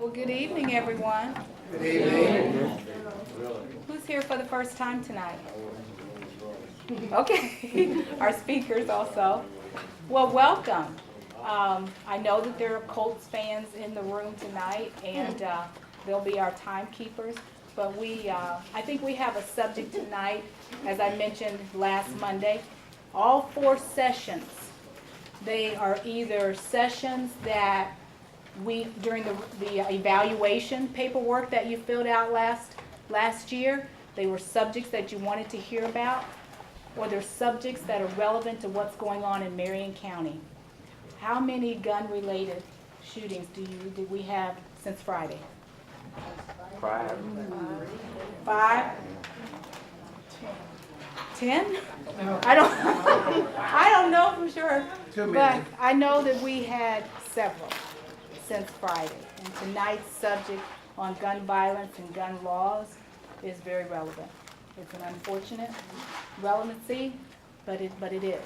Well, good evening, everyone. Good evening. Who's here for the first time tonight? Okay, our speakers also. Well, welcome. I know that there are Colts fans in the room tonight, and they'll be our timekeepers. But I think we have a subject tonight, as I mentioned last Monday. All 4 sessions, they are either sessions that during the evaluation paperwork that you filled out last year, they were subjects that you wanted to hear about, or they're subjects that are relevant to what's going on in Marion County. How many gun-related shootings did we have since Friday? 5. 5? 10? I don't know for sure, but I know that we had several since Friday. And tonight's subject on gun violence and gun laws is very relevant. It's an unfortunate relevancy, but it is.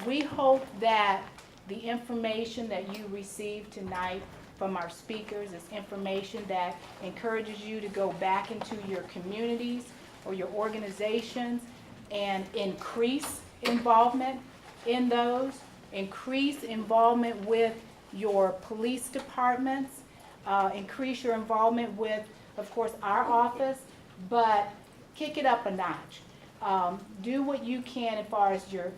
We hope that the information that you receive tonight from our speakers is information that encourages you to go back into your communities or your organizations and increase involvement in those, increase involvement with your police departments, increase your involvement with, of course, our office, but kick it up a notch. Do what you can as far as your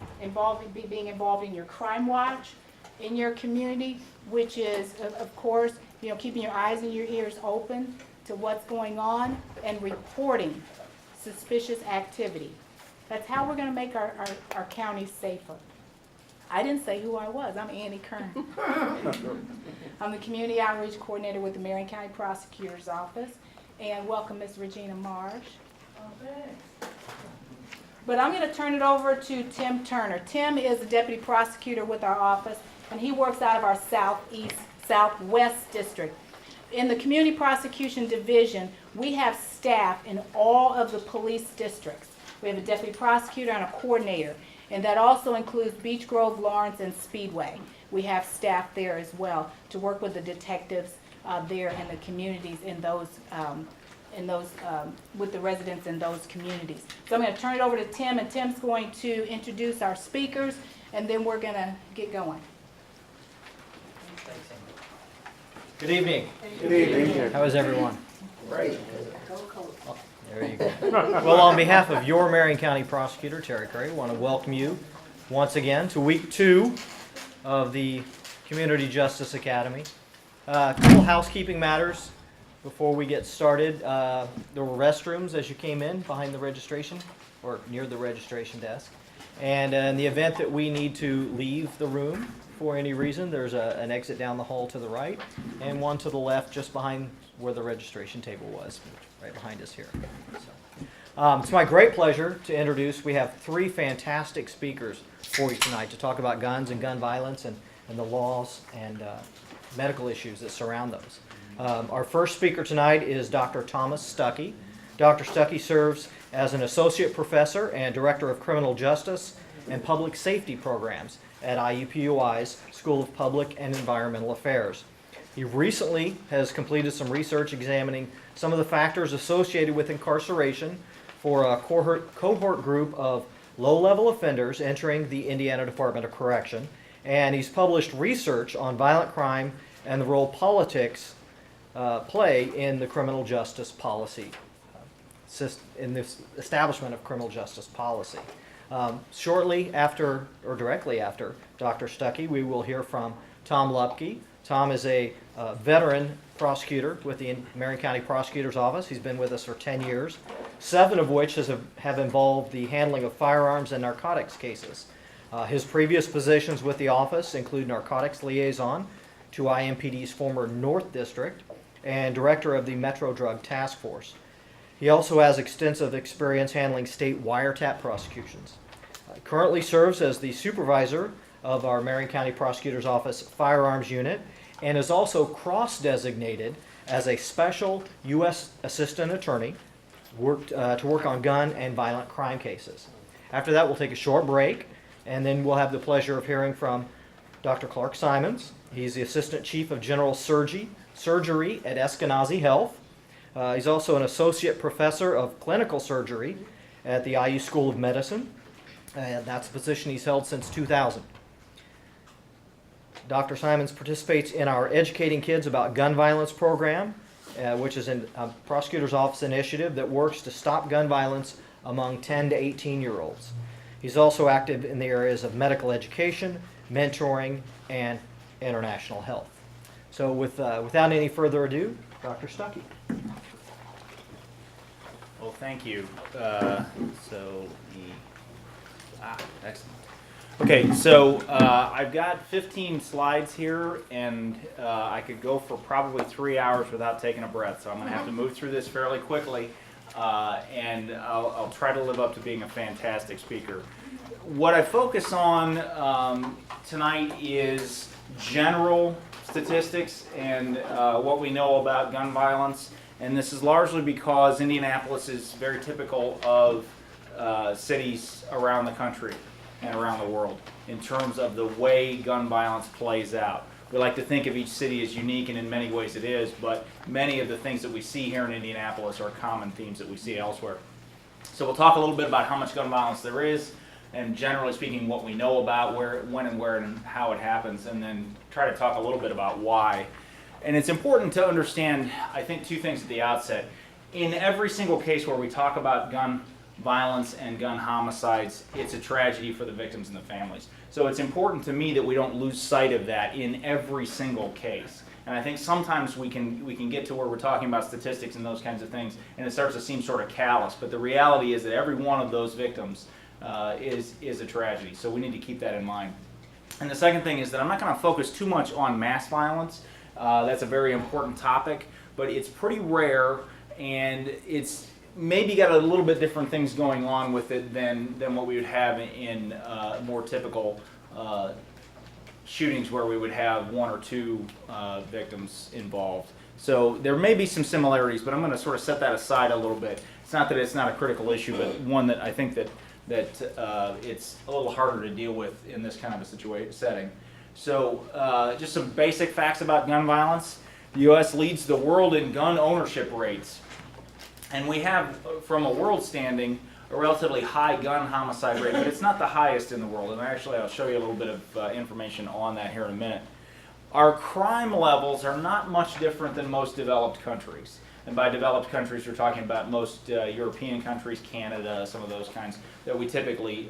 being involved in your crime watch in your community, which is, of course, keeping your eyes and your ears open to what's going on and reporting suspicious activity. That's how we're going to make our counties safer. I didn't say who I was. I'm Annie Kern. I'm the Community Outreach Coordinator with the Marion County Prosecutor's Office. And welcome Ms. Regina Marsh. But I'm going to turn it over to Tim Turner. Tim is the Deputy Prosecutor with our office, and he works out of our Southwest District. In the Community Prosecution Division, we have staff in all of the police districts. We have a Deputy Prosecutor and a Coordinator. And that also includes Beech Grove, Lawrence, and Speedway. We have staff there as well to work with the detectives there in the communities with the residents in those communities. So I'm going to turn it over to Tim, and Tim's going to introduce our speakers, and then we're going to get going. Good evening. Good evening. How is everyone? Great. There you go. Well, on behalf of your Marion County Prosecutor, Terry Cray, I want to welcome you once again to week 2 of the Community Justice Academy. A couple housekeeping matters before we get started. There were restrooms as you came in behind the registration, or near the registration desk. And in the event that we need to leave the room for any reason, there's an exit down the hall to the right and one to the left just behind where the registration table was, right behind us here. It's my great pleasure to introduce, we have 3 fantastic speakers for you tonight to talk about guns and gun violence and the laws and medical issues that surround those. Our first speaker tonight is Dr. Thomas Stuckey. Dr. Stuckey serves as an associate professor and director of criminal justice and public safety programs at IUPUI's School of Public and Environmental Affairs. He recently has completed some research examining some of the factors associated with incarceration for a cohort group of low-level offenders entering the Indiana Department of Correction, and he's published research on violent crime and the role politics play in the criminal justice policy, in this establishment of criminal justice policy. Shortly after, or directly after Dr. Stuckey, we will hear from Tom Lupke. Tom is a veteran prosecutor with the Marion County Prosecutor's Office. He's been with us for 10 years, 7 of which have involved the handling of firearms and narcotics cases. His previous positions with the office include narcotics liaison to IMPD's former North District and director of the Metro Drug Task Force. He also has extensive experience handling state wiretap prosecutions. He currently serves as the supervisor of our Marion County Prosecutor's Office Firearms Unit and is also cross-designated as a special U.S. Assistant Attorney to work on gun and violent crime cases. After that, we'll take a short break, and then we'll have the pleasure of hearing from Dr. Clark Simons, He's the Assistant Chief of General Surgery at Eskenazi Health. He's also an Associate Professor of Clinical Surgery at the IU School of Medicine, and that's a position he's held since 2000. Dr. Simons participates in our Educating Kids About Gun Violence program, which is a prosecutor's office initiative that works to stop gun violence among 10 to 18-year-olds. He's also active in the areas of medical education, mentoring, and international health. So without any further ado, Dr. Stuckey. Well, thank you. Excellent. Okay, so I've got 15 slides here, and I could go for probably 3 hours without taking a breath, so I'm going to have to move through this fairly quickly, and I'll try to live up to being a fantastic speaker. What I focus on tonight is general statistics and what we know about gun violence, and this is largely because Indianapolis is very typical of cities around the country and around the world in terms of the way gun violence plays out. We like to think of each city as unique, and in many ways it is, but many of the things that we see here in Indianapolis are common themes that we see elsewhere. So we'll talk a little bit about how much gun violence there is, and generally speaking what we know about when and how it happens, and then try to talk a little bit about why. And it's important to understand, I think, two things at the outset. In every single case where we talk about gun violence and gun homicides, it's a tragedy for the victims and the families. So it's important to me that we don't lose sight of that in every single case. And I think sometimes we can get to where we're talking about statistics and those kinds of things, and it starts to seem sort of callous. But the reality is that every one of those victims is a tragedy. So we need to keep that in mind. And the second thing is that I'm not going to focus too much on mass violence. That's a very important topic, but it's pretty rare, and it's maybe got a little bit different things going on with it than what we would have in more typical shootings where we would have one or two victims involved. So there may be some similarities, but I'm going to sort of set that aside a little bit. It's not that it's not a critical issue, but one that I think that it's a little harder to deal with in this kind of a setting. So just some basic facts about gun violence. The U.S. leads the world in gun ownership rates. And we have, from a world standing, a relatively high gun homicide rate, but it's not the highest in the world. And actually, I'll show you a little bit of information on that here in a minute. Our crime levels are not much different than most developed countries. And by developed countries, we're talking about most European countries, Canada, some of those kinds that we typically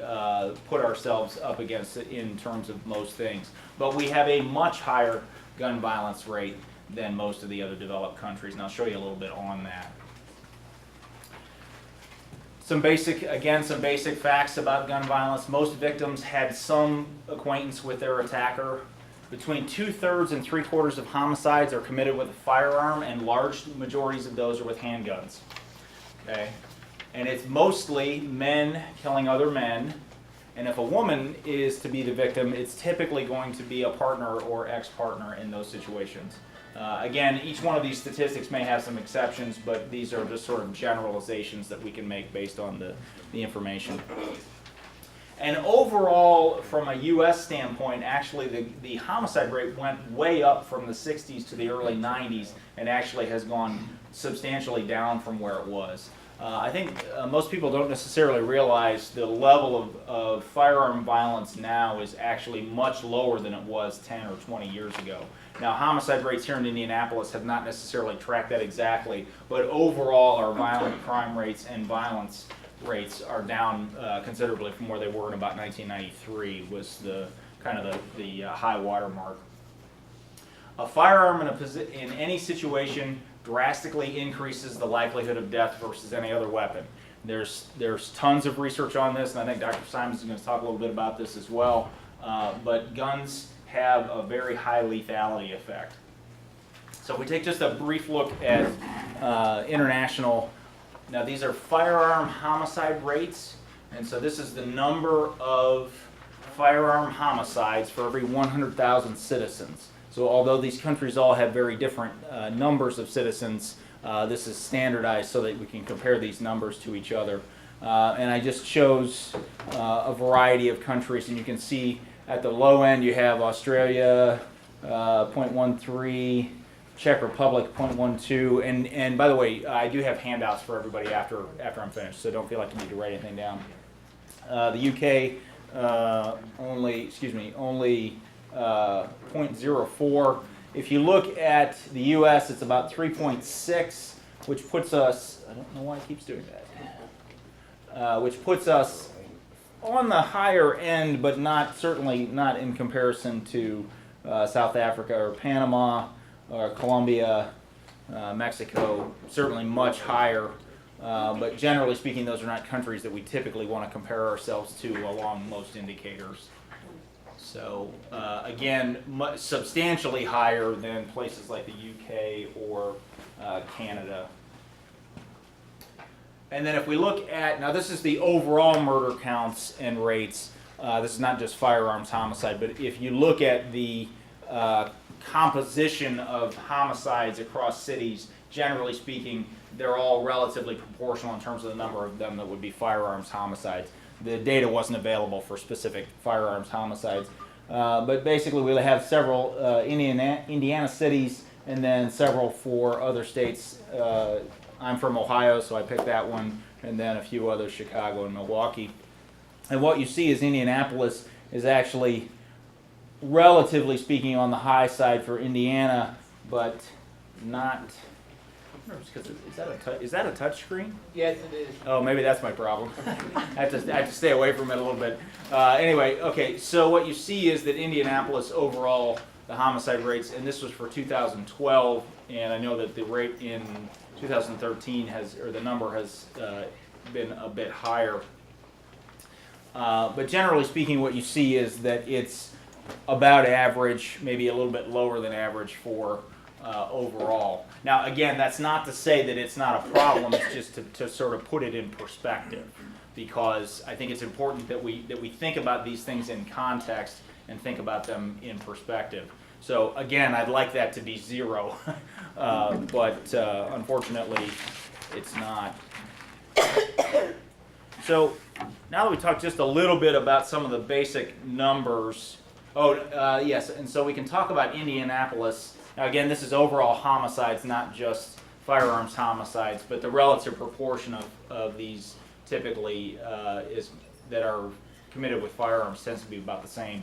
put ourselves up against in terms of most things. But we have a much higher gun violence rate than most of the other developed countries, and I'll show you a little bit on that. Some basic facts about gun violence. Most victims had some acquaintance with their attacker. Between 2/3 and 3/4 of homicides are committed with a firearm, and large majorities of those are with handguns. Okay? And it's mostly men killing other men. And if a woman is to be the victim, it's typically going to be a partner or ex-partner in those situations. Again, each one of these statistics may have some exceptions, but these are just sort of generalizations that we can make based on the information. And overall, from a U.S. standpoint, actually the homicide rate went way up from the 60s to the early 90s and actually has gone substantially down from where it was. I think most people don't necessarily realize the level of firearm violence now is actually much lower than it was 10 or 20 years ago. Now, homicide rates here in Indianapolis have not necessarily tracked that exactly, but overall our violent crime rates and violence rates are down considerably from where they were in about 1993 was the high water mark. A firearm in any situation drastically increases the likelihood of death versus any other weapon. There's tons of research on this, and I think Dr. Simons is going to talk a little bit about this as well, but guns have a very high lethality effect. So if we take just a brief look at international, now these are firearm homicide rates, and so this is the number of firearm homicides for every 100,000 citizens. So although these countries all have very different numbers of citizens, this is standardized so that we can compare these numbers to each other. And I just chose a variety of countries, and you can see at the low end you have Australia, 0.13, Czech Republic 0.12, and by the way, I do have handouts for everybody after I'm finished, so don't feel like you need to write anything down. The UK only 0.04. If you look at the US, it's about 3.6, which puts us, I don't know why it keeps doing that, which puts us on the higher end, but certainly not in comparison to South Africa or Panama or Colombia, Mexico, certainly much higher. But generally speaking, those are not countries that we typically want to compare ourselves to along most indicators. So again, substantially higher than places like the UK or Canada. And then if we look at, now this is the overall murder counts and rates. This is not just firearms homicide, but if you look at the composition of homicides across cities, generally speaking, they're all relatively proportional in terms of the number of them that would be firearms homicides. The data wasn't available for specific firearms homicides. But basically we have several Indiana cities and then several for other states. I'm from Ohio, so I picked that one, and then a few others, Chicago and Milwaukee. And what you see is Indianapolis is actually, relatively speaking, on the high side for Indiana, but not. Is that a touch screen? Yes, it is. Oh, maybe that's my problem. I have to stay away from it a little bit. Anyway, okay, so what you see is that Indianapolis overall, the homicide rates, and this was for 2012, and I know that the rate in 2013 the number has been a bit higher. But generally speaking, what you see is that it's about average, maybe a little bit lower than average for overall. Now, again, that's not to say that it's not a problem. It's just to sort of put it in perspective, because I think it's important that we think about these things in context and think about them in perspective. So again, I'd like that to be 0, but unfortunately, it's not. So now that we talked just a little bit about some of the basic numbers. Yes, and so we can talk about Indianapolis. Now again, this is overall homicides, not just firearms homicides, but the relative proportion of these typically that are committed with firearms tends to be about the same.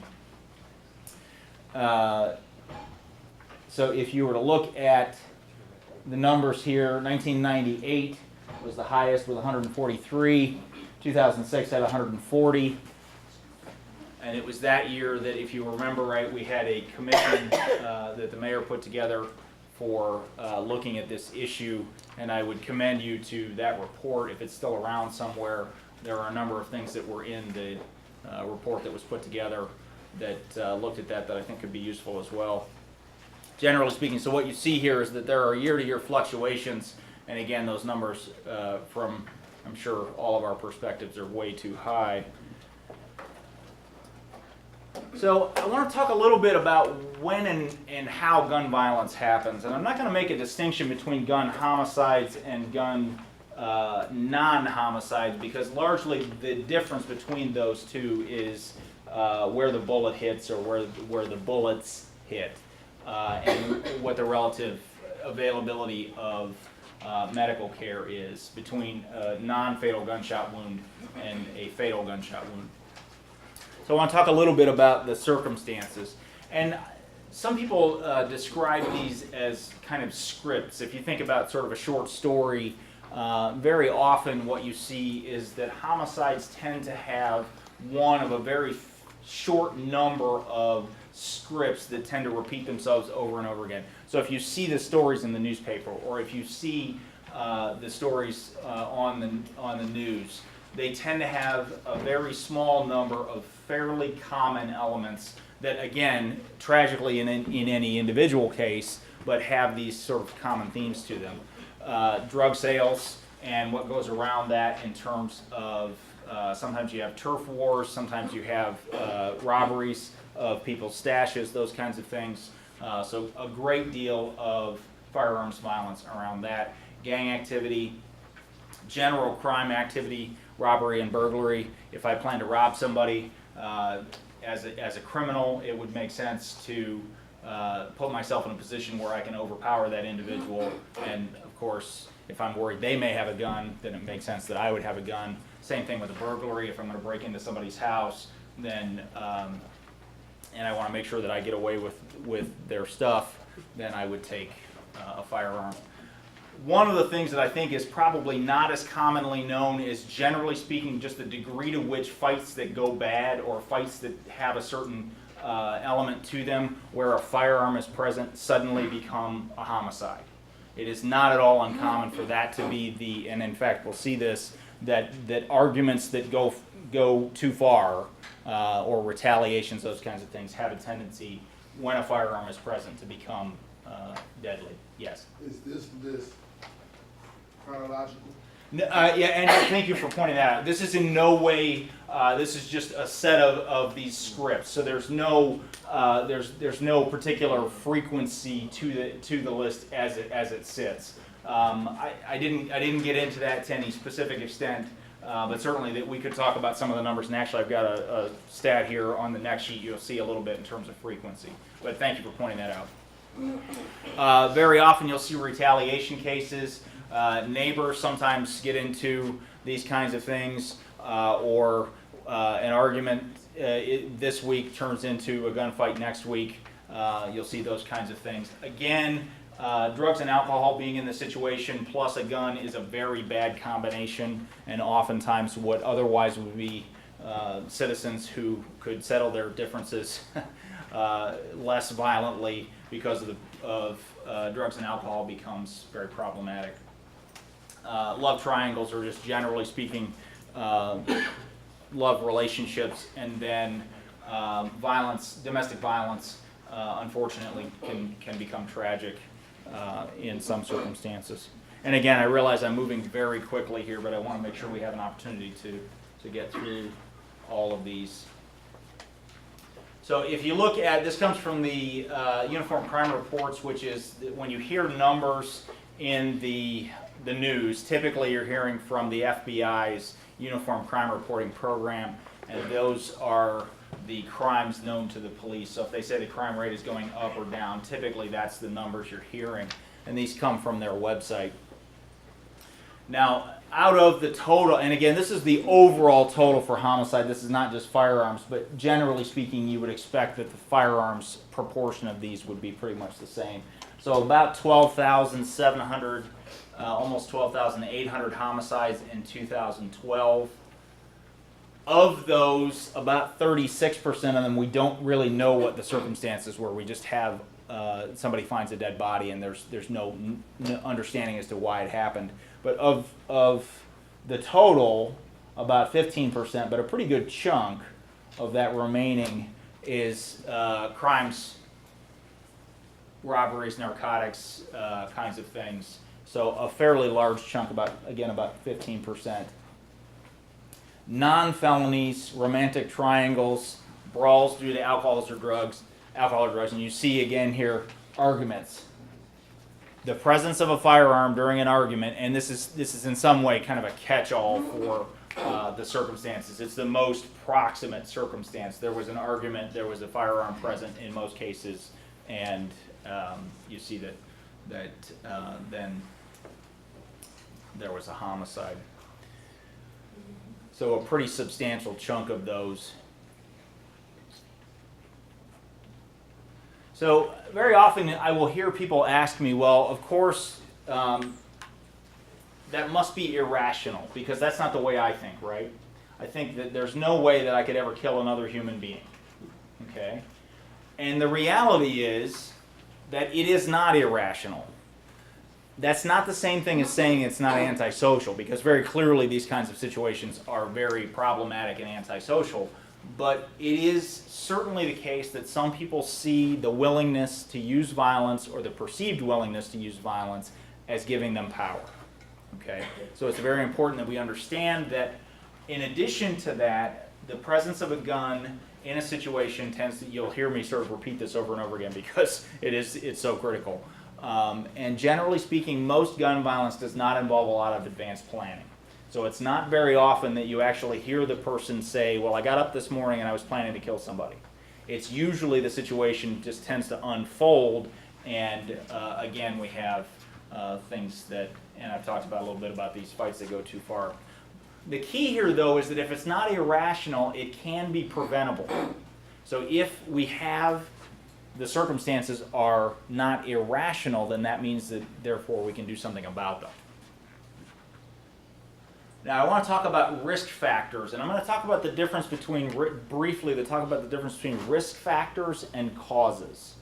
So if you were to look at the numbers here, 1998 was the highest with 143, 2006 had 140. And it was that year that, if you remember right, we had a commission that the mayor put together for looking at this issue, and I would commend you to that report if it's still around somewhere. There are a number of things that were in the report that was put together that looked at that I think could be useful as well. Generally speaking, so what you see here is that there are year-to-year fluctuations, and again, those numbers from, I'm sure, all of our perspectives are way too high. So I want to talk a little bit about when and how gun violence happens. And I'm not going to make a distinction between gun homicides and gun non-homicides, because largely the difference between those two is where the bullet hits or where the bullets hit, and what the relative availability of medical care is between a non-fatal gunshot wound and a fatal gunshot wound. So I want to talk a little bit about the circumstances. And some people describe these as kind of scripts. If you think about sort of a short story, very often what you see is that homicides tend to have one of a very short number of scripts that tend to repeat themselves over and over again. So if you see the stories in the newspaper, or if you see the stories on the news, they tend to have a very small number of fairly common elements that, again, tragically in any individual case, but have these sort of common themes to them. Drug sales and what goes around that in terms of sometimes you have turf wars, sometimes you have robberies of people's stashes, those kinds of things. So a great deal of firearms violence around that. Gang activity, general crime activity, robbery and burglary. If I plan to rob somebody as a criminal, it would make sense to put myself in a position where I can overpower that individual. And of course, if I'm worried they may have a gun, then it makes sense that I would have a gun. Same thing with a burglary. If I'm going to break into somebody's house, then and I want to make sure that I get away with their stuff, then I would take a firearm. One of the things that I think is probably not as commonly known is, generally speaking, just the degree to which fights that go bad or fights that have a certain element to them where a firearm is present suddenly become a homicide. It is not at all uncommon for that to be and in fact we'll see this, that arguments that go too far or retaliations, those kinds of things, have a tendency when a firearm is present to become deadly. Yes? Is this list chronological? Yeah, and thank you for pointing that out. This is in no way, this is just a set of these scripts. So there's no particular frequency to the list as it sits. I didn't get into that to any specific extent, but certainly that we could talk about some of the numbers. And actually, I've got a stat here on the next sheet. You'll see a little bit in terms of frequency. But thank you for pointing that out. Very often, you'll see retaliation cases. Neighbors sometimes get into these kinds of things, or an argument this week turns into a gunfight next week. You'll see those kinds of things. Again, drugs and alcohol being in the situation plus a gun is a very bad combination, and oftentimes what otherwise would be citizens who could settle their differences less violently because of drugs and alcohol becomes very problematic. Love triangles are just generally speaking love relationships, and then violence, domestic violence, unfortunately can become tragic in some circumstances. And again, I realize I'm moving very quickly here, but I want to make sure we have an opportunity to get through all of these. So if you look at, this comes from the Uniform Crime Reports, which is when you hear numbers in the news, typically you're hearing from the FBI's Uniform Crime Reporting Program, and those are the crimes known to the police. So if they say the crime rate is going up or down, typically that's the numbers you're hearing, and these come from their website. Now, out of the total, and again, this is the overall total for homicide, this is not just firearms, but generally speaking, you would expect that the firearms proportion of these would be pretty much the same. So about 12,700, almost 12,800 homicides in 2012. Of those, about 36% of them, we don't really know what the circumstances were. We just have somebody finds a dead body, and there's no understanding as to why it happened. But of the total, about 15%, but a pretty good chunk of that remaining is crimes, robberies, narcotics, kinds of things. So a fairly large chunk, about 15%. Non-felonies, romantic triangles, brawls due to alcohol or drugs, and you see again here arguments. The presence of a firearm during an argument, and this is in some way kind of a catch-all for the circumstances. It's the most proximate circumstance. There was an argument, there was a firearm present in most cases, and you see that then there was a homicide. So a pretty substantial chunk of those. So very often I will hear people ask me, well, of course, that must be irrational, because that's not the way I think, right? I think that there's no way that I could ever kill another human being, okay? And the reality is that it is not irrational. That's not the same thing as saying it's not antisocial, because very clearly these kinds of situations are very problematic and antisocial. But it is certainly the case that some people see the willingness to use violence, or the perceived willingness to use violence, as giving them power. Okay? So it's very important that we understand that in addition to that, the presence of a gun in a situation tends to, you'll hear me sort of repeat this over and over again because it's so critical. And generally speaking, most gun violence does not involve a lot of advanced planning. So it's not very often that you actually hear the person say, well, I got up this morning and I was planning to kill somebody. it's usually the situation just tends to unfold, and again, we have things that, and I've talked about a little bit about these fights that go too far. The key here, though, is that if it's not irrational, it can be preventable. So if we have the circumstances are not irrational, then that means that therefore we can do something about them. Now I want to talk about risk factors, and I'm going to talk about the difference between, briefly, talk about the difference between risk factors and causes.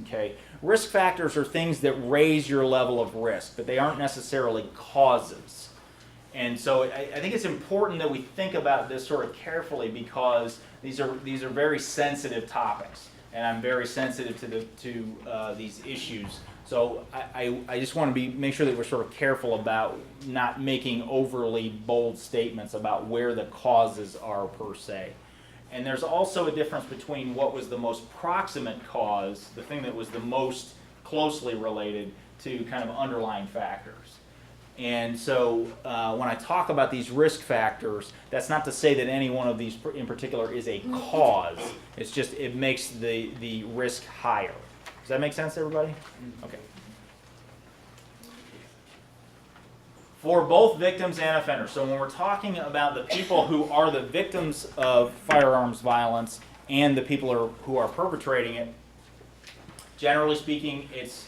Okay? Risk factors are things that raise your level of risk, but they aren't necessarily causes. And so I think it's important that we think about this sort of carefully, because these are very sensitive topics, and I'm very sensitive to these issues. So I just want to make sure that we're sort of careful about not making overly bold statements about where the causes are per se. And there's also a difference between what was the most proximate cause, the thing that was the most closely related to kind of underlying factors. And so when I talk about these risk factors, that's not to say that any one of these in particular is a cause. It's just it makes the risk higher. Does that make sense, everybody? Okay. For both victims and offenders. So when we're talking about the people who are the victims of firearms violence and the people who are perpetrating it, generally speaking, it's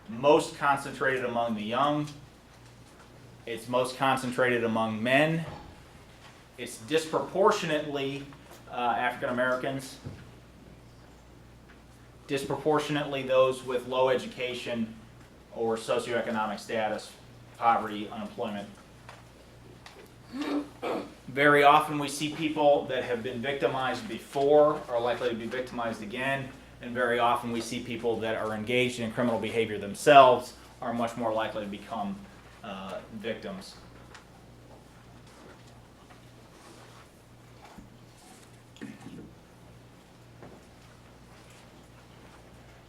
most concentrated among the young. It's most concentrated among men. It's disproportionately African Americans. Disproportionately those with low education or socioeconomic status, poverty, unemployment. Very often we see people that have been victimized before are likely to be victimized again, and very often we see people that are engaged in criminal behavior themselves are much more likely to become victims.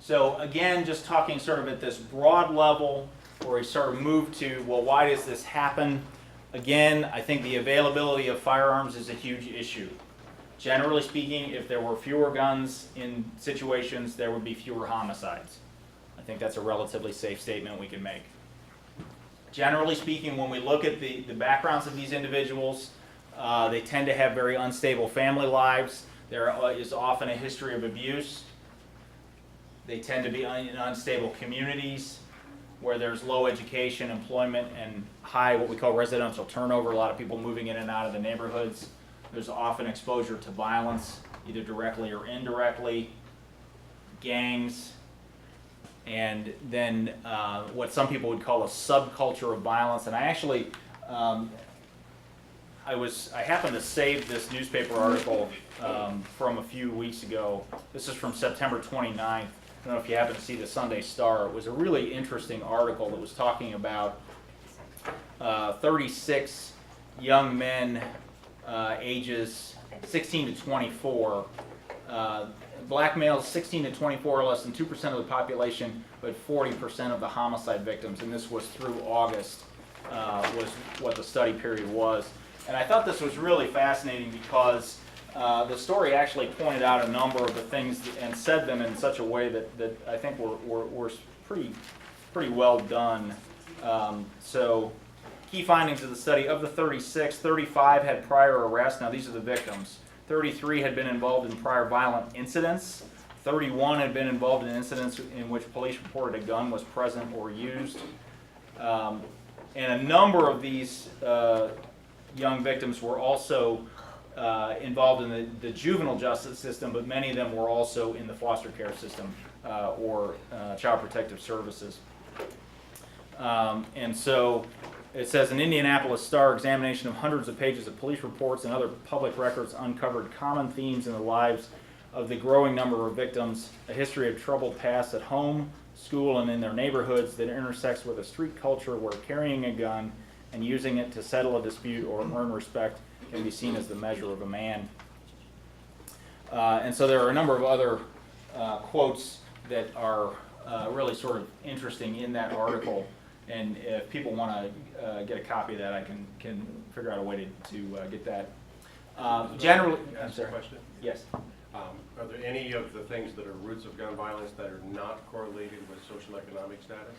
So again, just talking sort of at this broad level, where we sort of move to, well, why does this happen? Again, I think the availability of firearms is a huge issue. Generally speaking, if there were fewer guns in situations, there would be fewer homicides. I think that's a relatively safe statement we can make. Generally speaking, when we look at the backgrounds of these individuals, they tend to have very unstable family lives. There is often a history of abuse. They tend to be in unstable communities where there's low education, employment, and high what we call residential turnover, a lot of people moving in and out of the neighborhoods. There's often exposure to violence, either directly or indirectly, gangs, and then what some people would call a subculture of violence. And I actually, I happened to save this newspaper article from a few weeks ago. This is from September 29th. I don't know if you happen to see the Sunday Star. It was a really interesting article that was talking about 36 young men ages 16 to 24. Black males 16 to 24 are less than 2% of the population, but 40% of the homicide victims, and this was through August, was what the study period was. And I thought this was really fascinating because the story actually pointed out a number of the things and said them in such a way that I think were pretty well done. So key findings of the study: of the 36, 35 had prior arrests. Now these are the victims. 33 had been involved in prior violent incidents. 31 had been involved in incidents in which police reported a gun was present or used. And a number of these young victims were also involved in the juvenile justice system, but many of them were also in the foster care system or child protective services. And so it says, an Indianapolis Star examination of hundreds of pages of police reports and other public records uncovered common themes in the lives of the growing number of victims, a history of troubled past at home, school, and in their neighborhoods that intersects with a street culture where carrying a gun and using it to settle a dispute or earn respect can be seen as the measure of a man. And so there are a number of other quotes that are really sort of interesting in that article. And if people want to get a copy of that, I can figure out a way to get that. Generally, Ask a question. Yes. Are there any of the things that are roots of gun violence that are not correlated with social economic status?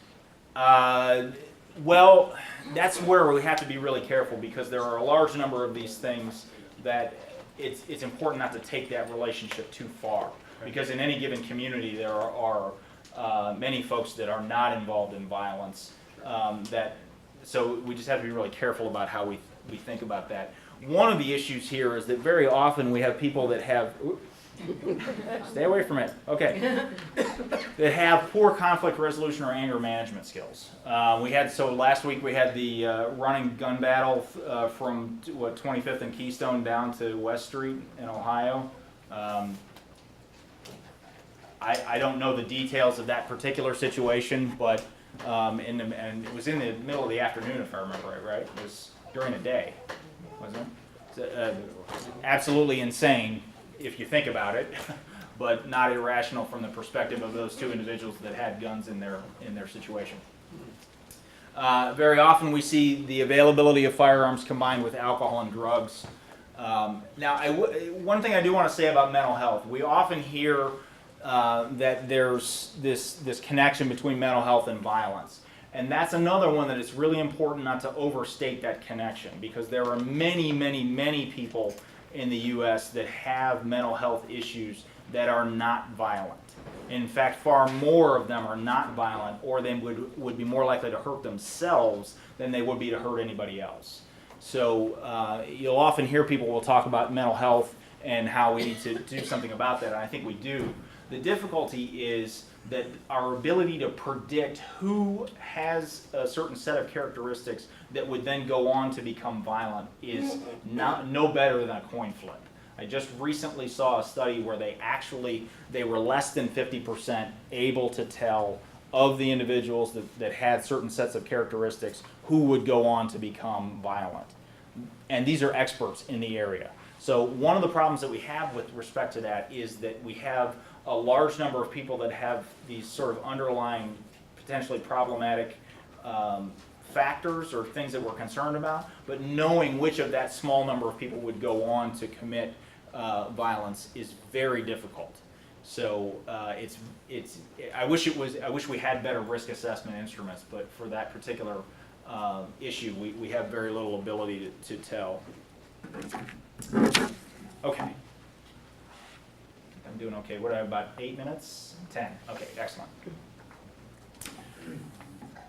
Well, that's where we have to be really careful because there are a large number of these things that it's important not to take that relationship too far. Because in any given community, there are many folks that are not involved in violence. So we just have to be really careful about how we think about that. One of the issues here is that very often we have people that have, stay away from it, okay, that have poor conflict resolution or anger management skills. Last week we had the running gun battle from 25th and Keystone down to West Street in Ohio. I don't know the details of that particular situation, but and it was in the middle of the afternoon, if I remember right? It was during the day, wasn't it? Absolutely insane if you think about it, but not irrational from the perspective of those two individuals that had guns in their situation. Very often we see the availability of firearms combined with alcohol and drugs. Now, one thing I do want to say about mental health, we often hear that there's this connection between mental health and violence. And that's another one that it's really important not to overstate that connection because there are many, many, many people in the U.S. that have mental health issues that are not violent. In fact, far more of them are not violent or they would be more likely to hurt themselves than they would be to hurt anybody else. So you'll often hear people will talk about mental health and how we need to do something about that, and I think we do. The difficulty is that our ability to predict who has a certain set of characteristics that would then go on to become violent is no better than a coin flip. I just recently saw a study where they were less than 50% able to tell of the individuals that had certain sets of characteristics who would go on to become violent. And these are experts in the area. So one of the problems that we have with respect to that is that we have a large number of people that have these sort of underlying, potentially problematic factors or things that we're concerned about, but knowing which of that small number of people would go on to commit violence is very difficult. So I wish we had better risk assessment instruments, but for that particular issue, we have very little ability to tell. Okay. I'm doing okay. What do I have, about 8 minutes? 10. Okay, excellent.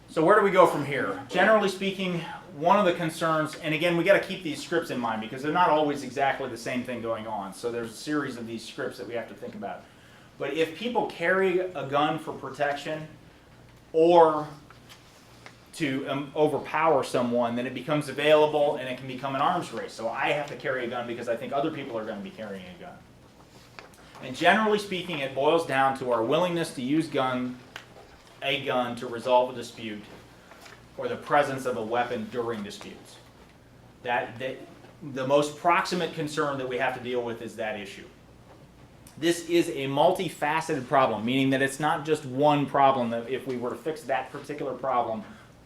So where do we go from here? Generally speaking, one of the concerns, and again, we got to keep these scripts in mind because they're not always exactly the same thing going on. So there's a series of these scripts that we have to think about. But if people carry a gun for protection or to overpower someone, then it becomes available and it can become an arms race. So I have to carry a gun because I think other people are going to be carrying a gun. And generally speaking, it boils down to our willingness to use a gun to resolve a dispute or the presence of a weapon during disputes. The most proximate concern that we have to deal with is that issue. This is a multifaceted problem, meaning that it's not just one problem that if we were to fix that particular problem,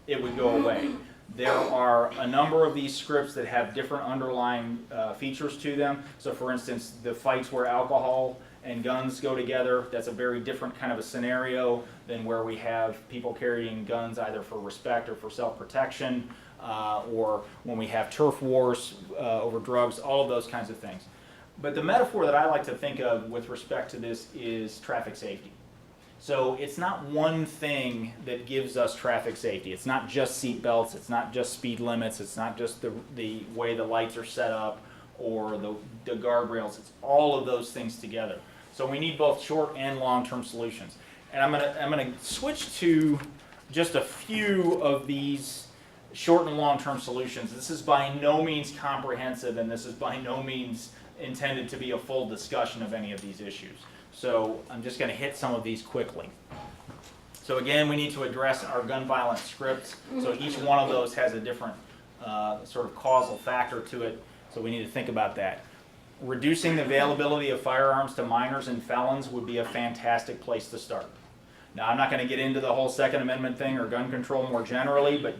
it would go away. There are a number of these scripts that have different underlying features to them. So for instance, the fights where alcohol and guns go together, that's a very different kind of a scenario than where we have people carrying guns either for respect or for self-protection, or when we have turf wars over drugs, all of those kinds of things. But the metaphor that I like to think of with respect to this is traffic safety. So it's not one thing that gives us traffic safety. It's not just seat belts, it's not just speed limits, it's not just the way the lights are set up or the guardrails. It's all of those things together. So we need both short and long-term solutions. And I'm gonna switch to just a few of these short and long-term solutions. This is by no means comprehensive, and this is by no means intended to be a full discussion of any of these issues. So I'm just going to hit some of these quickly. So again, we need to address our gun violence scripts. So each one of those has a different sort of causal factor to it. So we need to think about that. Reducing the availability of firearms to minors and felons would be a fantastic place to start. Now, I'm not going to get into the whole Second Amendment thing or gun control more generally, but